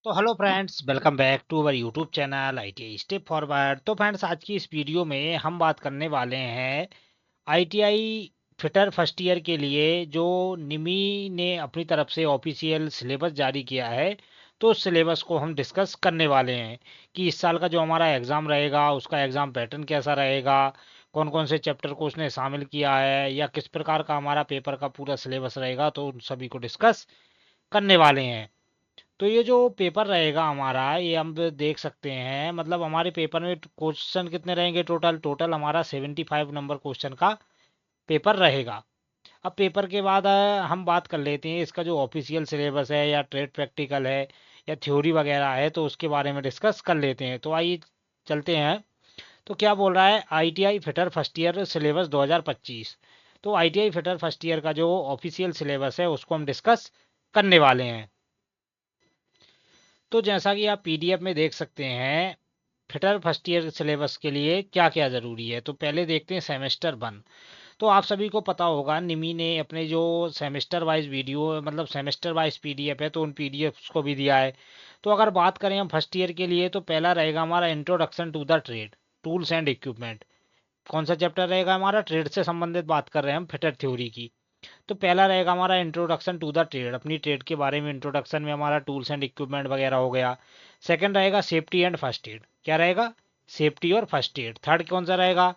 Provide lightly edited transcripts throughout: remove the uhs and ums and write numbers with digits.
तो hello friends, welcome back to our YouTube channel ITI step forward. तो friends, आज की इस वीडियो में हम बात करने वाले हैं आईटीआई फिटर फर्स्ट ईयर के लिए जो निमी ने अपनी तरफ से ऑफिशियल सिलेबस जारी किया है। तो उस सिलेबस को हम डिस्कस करने वाले हैं कि इस साल का जो हमारा एग्ज़ाम रहेगा उसका एग्ज़ाम पैटर्न कैसा रहेगा, कौन कौन से चैप्टर को उसने शामिल किया है या किस प्रकार का हमारा पेपर का पूरा सिलेबस रहेगा। तो उन सभी को डिस्कस करने वाले हैं। तो ये जो पेपर रहेगा हमारा, ये हम देख सकते हैं, मतलब हमारे पेपर में क्वेश्चन कितने रहेंगे। टोटल टोटल हमारा 75 नंबर क्वेश्चन का पेपर रहेगा। अब पेपर के बाद हम बात कर लेते हैं इसका जो ऑफिशियल सिलेबस है या ट्रेड प्रैक्टिकल है या थ्योरी वगैरह है, तो उसके बारे में डिस्कस कर लेते हैं। तो आइए चलते हैं। तो क्या बोल रहा है ITI fitter first year syllabus 2025। तो आईटीआई फिटर फर्स्ट ईयर का जो ऑफिशियल सिलेबस है उसको हम डिस्कस करने वाले हैं। तो जैसा कि आप पीडीएफ में देख सकते हैं, फिटर फर्स्ट ईयर सिलेबस के लिए क्या क्या ज़रूरी है। तो पहले देखते हैं सेमेस्टर वन। तो आप सभी को पता होगा निमी ने अपने जो सेमेस्टर वाइज वीडियो, मतलब सेमेस्टर वाइज पीडीएफ है, तो उन पीडीएफ को भी दिया है। तो अगर बात करें हम फर्स्ट ईयर के लिए, तो पहला रहेगा हमारा introduction to the trade, tools and equipment. कौन सा चैप्टर रहेगा हमारा, ट्रेड से संबंधित बात कर रहे हैं हम, फिटर थ्योरी की। तो पहला रहेगा हमारा इंट्रोडक्शन टू द ट्रेड, अपनी ट्रेड के बारे में इंट्रोडक्शन में हमारा टूल्स एंड इक्विपमेंट वगैरह हो गया। सेकंड रहेगा सेफ्टी एंड फर्स्ट एड, क्या रहेगा, सेफ्टी और फर्स्ट एड। थर्ड कौन सा रहेगा,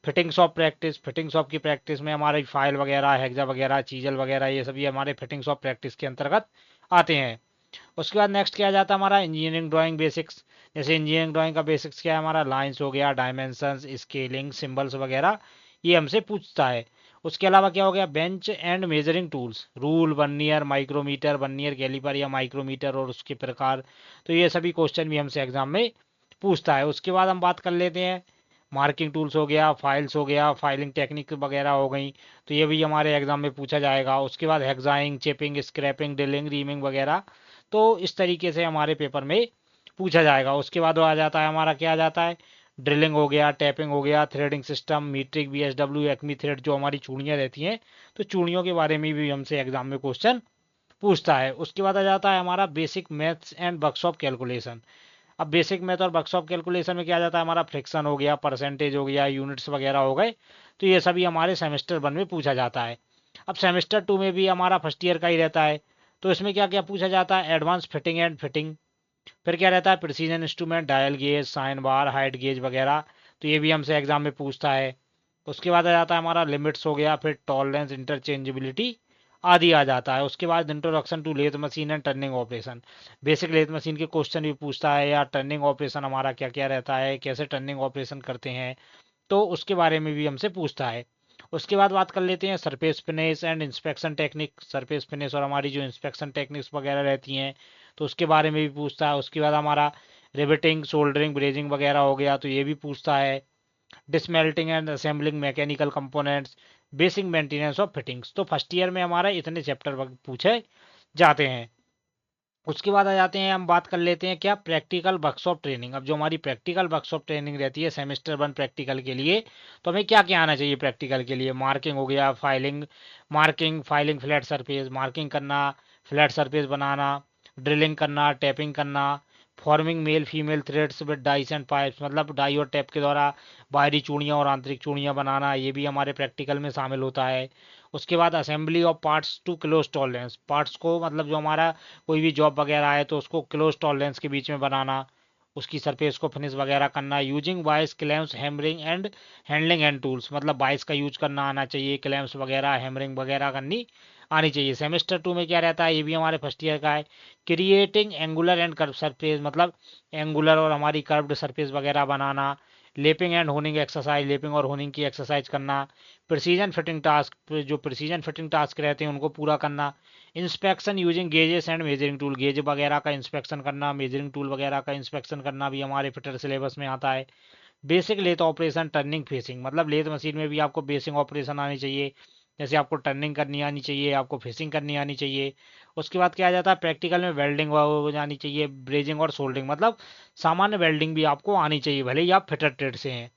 fittings of practice, fittings of की प्रैक्टिस में हमारी फाइल वगैरह, हेक्सा वगैरह, चीजल वगैरह, ये सभी हमारे फिटिंग्स ऑफ प्रैक्टिस के अंतर्गत आते हैं। उसके बाद नेक्स्ट क्या आ जाता है हमारा इंजीनियरिंग ड्राइंग बेसिक्स। जैसे इंजीनियरिंग ड्राइंग का बेसिक्स क्या है हमारा, लाइंस हो गया, डायमेंशंस, स्केलिंग, सिंबल्स वगैरह, ये हमसे पूछता है। उसके अलावा क्या हो गया, bench and measuring tools, rule, vernier, micrometer, vernier caliper या माइक्रोमीटर और उसके प्रकार। तो ये सभी क्वेश्चन भी हमसे एग्जाम में पूछता है। उसके बाद हम बात कर लेते हैं मार्किंग टूल्स हो गया, फाइल्स हो गया, फाइलिंग टेक्निक वगैरह हो गई। तो ये भी हमारे एग्जाम में पूछा जाएगा। उसके बाद हेक्साइंग, चिपिंग, स्क्रैपिंग, ड्रिलिंग, रीमिंग वगैरह। तो इस तरीके से हमारे पेपर में पूछा जाएगा। उसके बाद आ जाता है हमारा, क्या आ जाता है, ड्रिलिंग हो गया, टैपिंग हो गया, threading system, metric, BSW, acme thread, जो हमारी चूड़ियाँ रहती हैं। तो चूड़ियों के बारे में भी हमसे एग्जाम में क्वेश्चन पूछता है। उसके बाद आ जाता है हमारा basic maths and workshop calculation. अब बेसिक मैथ और वर्कशॉप कैलकुलेशन में क्या आ जाता है हमारा, फ्रिक्शन हो गया, परसेंटेज हो गया, यूनिट्स वगैरह हो गए। तो ये सभी हमारे सेमेस्टर वन में पूछा जाता है। अब सेमेस्टर टू में भी हमारा फर्स्ट ईयर का ही रहता है। तो इसमें क्या क्या पूछा जाता है, एडवांस फिटिंग एंड फिटिंग, फिर क्या रहता है, precision instrument, dial gauge, sine bar, height gauge वगैरह। तो ये भी हमसे एग्जाम में पूछता है। उसके बाद आ जाता है हमारा लिमिट्स हो गया, फिर टॉलरेंस, इंटरचेंजेबिलिटी आदि आ जाता है। उसके बाद introduction to lathe machine and turning operation, basic lathe machine के क्वेश्चन भी पूछता है, या टर्निंग ऑपरेशन हमारा क्या क्या रहता है, कैसे टर्निंग ऑपरेशन करते हैं। तो उसके बारे में भी हमसे पूछता है। उसके बाद बात कर लेते हैं surface finish and inspection technique, surface finish और हमारी जो इंस्पेक्शन टेक्निक्स वगैरह रहती हैं, तो उसके बारे में भी पूछता है। उसके बाद हमारा रिवेटिंग, सोल्डरिंग, ब्रेजिंग वगैरह हो गया, तो ये भी पूछता है। Dismantling and assembling mechanical components, basic maintenance of fittings. तो फर्स्ट ईयर में हमारा इतने चैप्टर पूछे जाते हैं। उसके बाद आ जाते हैं, हम बात कर लेते हैं क्या, प्रैक्टिकल वर्कशॉप ट्रेनिंग। अब जो हमारी प्रैक्टिकल वर्कशॉप ट्रेनिंग रहती है सेमेस्टर वन प्रैक्टिकल के लिए, तो हमें क्या क्या आना चाहिए प्रैक्टिकल के लिए, मार्किंग हो गया, filing, marking, filing flat surface, marking करना, फ्लैट सरफेस बनाना, ड्रिलिंग करना, टैपिंग करना, forming male female threads with dice and pipes, मतलब डाई और टैप के द्वारा बाहरी चूड़ियाँ और आंतरिक चूड़ियाँ बनाना, ये भी हमारे प्रैक्टिकल में शामिल होता है। उसके बाद assembly of parts to close tolerance, parts को, मतलब जो हमारा कोई भी जॉब वगैरह है तो उसको क्लोज टॉलरेंस के बीच में बनाना, उसकी सरफेस को फिनिश वगैरह करना। Using vice, clams, hammering and handling and tools, मतलब वाइस का यूज करना आना चाहिए, क्लैम्स वगैरह, हैमरिंग वगैरह करनी आनी चाहिए। सेमेस्टर टू में क्या रहता है, ये भी हमारे फर्स्ट ईयर का है, creating angular and curve surface, मतलब एंगुलर और हमारी कर्व्ड सरफेस वगैरह बनाना। Lapping and honing exercise, lapping और होनिंग की एक्सरसाइज करना। प्रिसीजन फिटिंग टास्क, जो प्रिसीजन फिटिंग टास्क रहते हैं उनको पूरा करना। Inspection using gauges and measuring tool, gauge वगैरह का इंस्पेक्शन करना, मेजरिंग टूल वगैरह का इंस्पेक्शन करना भी हमारे फिटर सिलेबस में आता है। Basic lathe operation, turning facing, मतलब लेथ मशीन में भी आपको बेसिक ऑपरेशन आनी चाहिए। जैसे आपको टर्निंग करनी आनी चाहिए, आपको फेसिंग करनी आनी चाहिए। उसके बाद क्या आ जाता है, प्रैक्टिकल में वेल्डिंग हो जानी चाहिए, ब्रेजिंग और सोल्डिंग, मतलब सामान्य वेल्डिंग भी आपको आनी चाहिए, भले ही आप फिटर ट्रेड से हैं।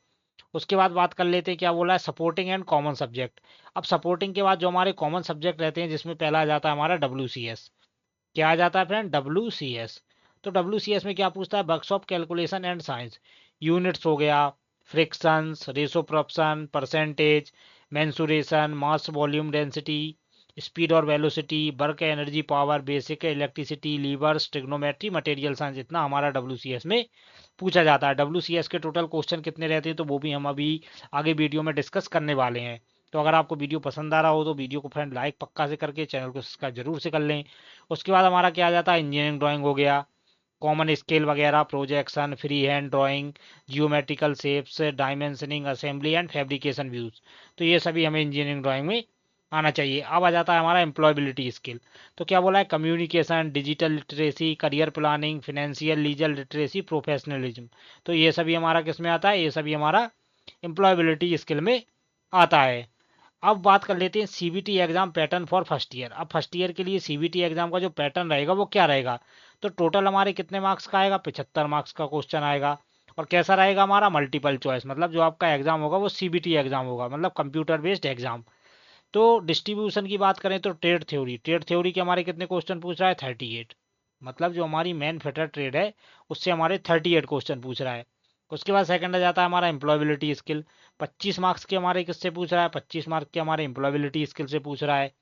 उसके बाद बात कर लेते हैं, क्या बोला है, सपोर्टिंग एंड कॉमन सब्जेक्ट। अब सपोर्टिंग के बाद जो हमारे कॉमन सब्जेक्ट रहते हैं, जिसमें पहला आ जाता है हमारा डब्ल्यू सी एस। क्या आ जाता है फ्रेंड, डब्ल्यू सी एस। तो WCS में क्या पूछता है, works of calculation and science, units हो गया, fractions, ratio proportion, percentage, mensuration, mass volume density, speed और velocity, work energy power, basic electricity, levers, trigonometry, material science, इतना हमारा WCS में पूछा जाता है। WCS के टोटल क्वेश्चन कितने रहते हैं तो वो भी हम अभी आगे वीडियो में डिस्कस करने वाले हैं। तो अगर आपको वीडियो पसंद आ रहा हो तो वीडियो को फ्रेंड लाइक पक्का से करके चैनल को सब्सक्राइब जरूर से कर लें। उसके बाद हमारा क्या आ जाता है, इंजीनियरिंग ड्राइंग हो गया, कॉमन स्केल वगैरह, projection, free hand drawing, geometrical shapes, dimensioning, assembly and fabrication views. तो ये सभी हमें इंजीनियरिंग ड्राइंग में आना चाहिए। अब आ जाता है हमारा एम्प्लॉयबिलिटी स्किल। तो क्या बोला है, communication, digital literacy, career planning, financial legal literacy, professionalism. तो ये सभी हमारा किस में आता है, ये सभी हमारा एम्प्लॉयबिलिटी स्किल में आता है। अब बात कर लेते हैं CBT exam pattern for first year. अब फर्स्ट ईयर के लिए CBT एग्जाम का जो पैटर्न रहेगा वो क्या रहेगा, तो टोटल हमारे कितने मार्क्स का आएगा, 75 मार्क्स का क्वेश्चन आएगा। और कैसा रहेगा हमारा, मल्टीपल चॉइस, मतलब जो आपका एग्जाम होगा वो CBT एग्जाम होगा, मतलब कंप्यूटर बेस्ड एग्जाम। तो डिस्ट्रीब्यूशन की बात करें तो ट्रेड थ्योरी के हमारे कितने क्वेश्चन पूछ रहा है, 38। मतलब जो हमारी मेन फिटर ट्रेड है उससे हमारे 38 क्वेश्चन पूछ रहा है। उसके बाद सेकंड आ जाता है हमारा एम्प्लॉयबिलिटी स्किल। 25 मार्क्स के हमारे किससे पूछ रहा है, 25 मार्क्स के हमारे एम्प्लॉयबिलिटी स्किल से पूछ रहा है।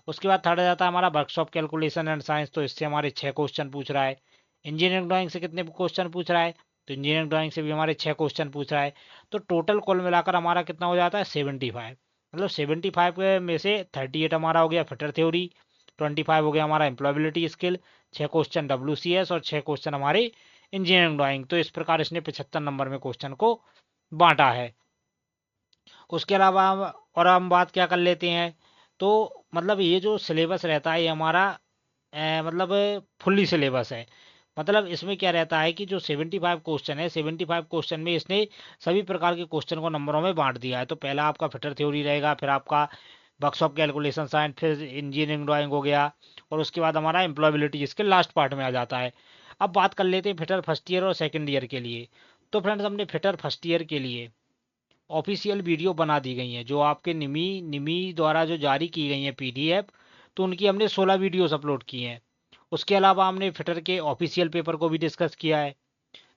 उसके बाद थर्ड आ जाता है हमारा वर्कशॉप कैलकुलेशन एंड साइंस, तो इससे हमारे 6 क्वेश्चन पूछ रहा है। इंजीनियरिंग ड्राइंग से कितने क्वेश्चन पूछ रहा है, तो इंजीनियरिंग ड्राइंग से भी हमारे 6 क्वेश्चन पूछ रहा है। तो टोटल कुल मिलाकर हमारा कितना हो जाता है, 75। मतलब 75 में से 38 हमारा हो गया फिटर थ्योरी, 25 हो गया हमारा एम्प्लॉयबिलिटी स्किल, 6 क्वेश्चन WCS और 6 क्वेश्चन हमारे इंजीनियरिंग ड्राइंग। तो इस प्रकार इसने 75 नंबर में क्वेश्चन को बांटा है। उसके अलावा और हम बात क्या कर लेते हैं, तो मतलब ये जो सिलेबस रहता है ये हमारा मतलब फुल्ली सिलेबस है। मतलब इसमें क्या रहता है कि जो 75 क्वेश्चन है, 75 क्वेश्चन में इसने सभी प्रकार के क्वेश्चन को नंबरों में बांट दिया है। तो पहला आपका फिटर थ्योरी रहेगा, फिर आपका वर्कशॉप कैलकुलेशन साइंस, फिर इंजीनियरिंग ड्राइंग हो गया, और उसके बाद हमारा एम्प्लॉयबिलिटी इसके लास्ट पार्ट में आ जाता है। अब बात कर लेते हैं फिटर फर्स्ट ईयर और सेकेंड ईयर के लिए। तो फ्रेंड्स हमने फिटर फर्स्ट ईयर के लिए ऑफिशियल वीडियो बना दी गई हैं, जो आपके निमी निमी द्वारा जो जारी की गई हैं PDF, तो उनकी हमने 16 वीडियोस अपलोड की हैं। उसके अलावा हमने फिटर के ऑफिशियल पेपर को भी डिस्कस किया है।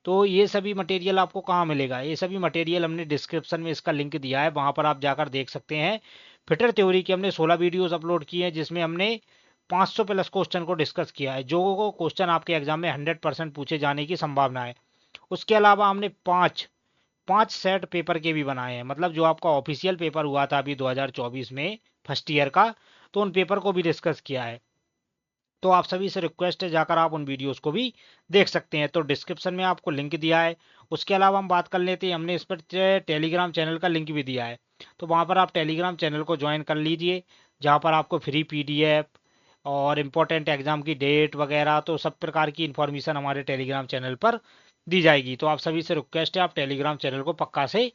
तो ये सभी मटेरियल आपको कहाँ मिलेगा, ये सभी मटेरियल हमने डिस्क्रिप्शन में इसका लिंक दिया है, वहाँ पर आप जाकर देख सकते हैं। फिटर थ्योरी की हमने 16 वीडियोस अपलोड की हैं, जिसमें हमने 500 प्लस क्वेश्चन को डिस्कस किया है, जो क्वेश्चन आपके एग्जाम में 100% पूछे जाने की संभावना है। उसके अलावा हमने पांच सेट पेपर के भी बनाए हैं, मतलब जो आपका ऑफिशियल पेपर हुआ था अभी 2024 में फर्स्ट ईयर का, तो उन पेपर को भी डिस्कस किया है। तो आप सभी से रिक्वेस्ट है, जाकर आप उन वीडियोस को भी देख सकते हैं, तो डिस्क्रिप्शन में आपको लिंक दिया है। उसके अलावा हम बात कर लेते हैं, हमने इस पर टेलीग्राम चैनल का लिंक भी दिया है, तो वहाँ पर आप टेलीग्राम चैनल को ज्वाइन कर लीजिए, जहाँ पर आपको फ्री PDF और इम्पोर्टेंट एग्जाम की डेट वगैरह, तो सब प्रकार की इन्फॉर्मेशन हमारे टेलीग्राम चैनल पर दी जाएगी। तो आप सभी से रिक्वेस्ट है, आप टेलीग्राम चैनल को पक्का से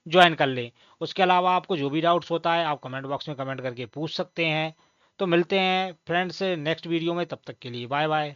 ज्वाइन कर लें। उसके अलावा आपको जो भी डाउट्स होता है आप कमेंट बॉक्स में कमेंट करके पूछ सकते हैं। तो मिलते हैं फ्रेंड्स नेक्स्ट वीडियो में, तब तक के लिए बाय बाय।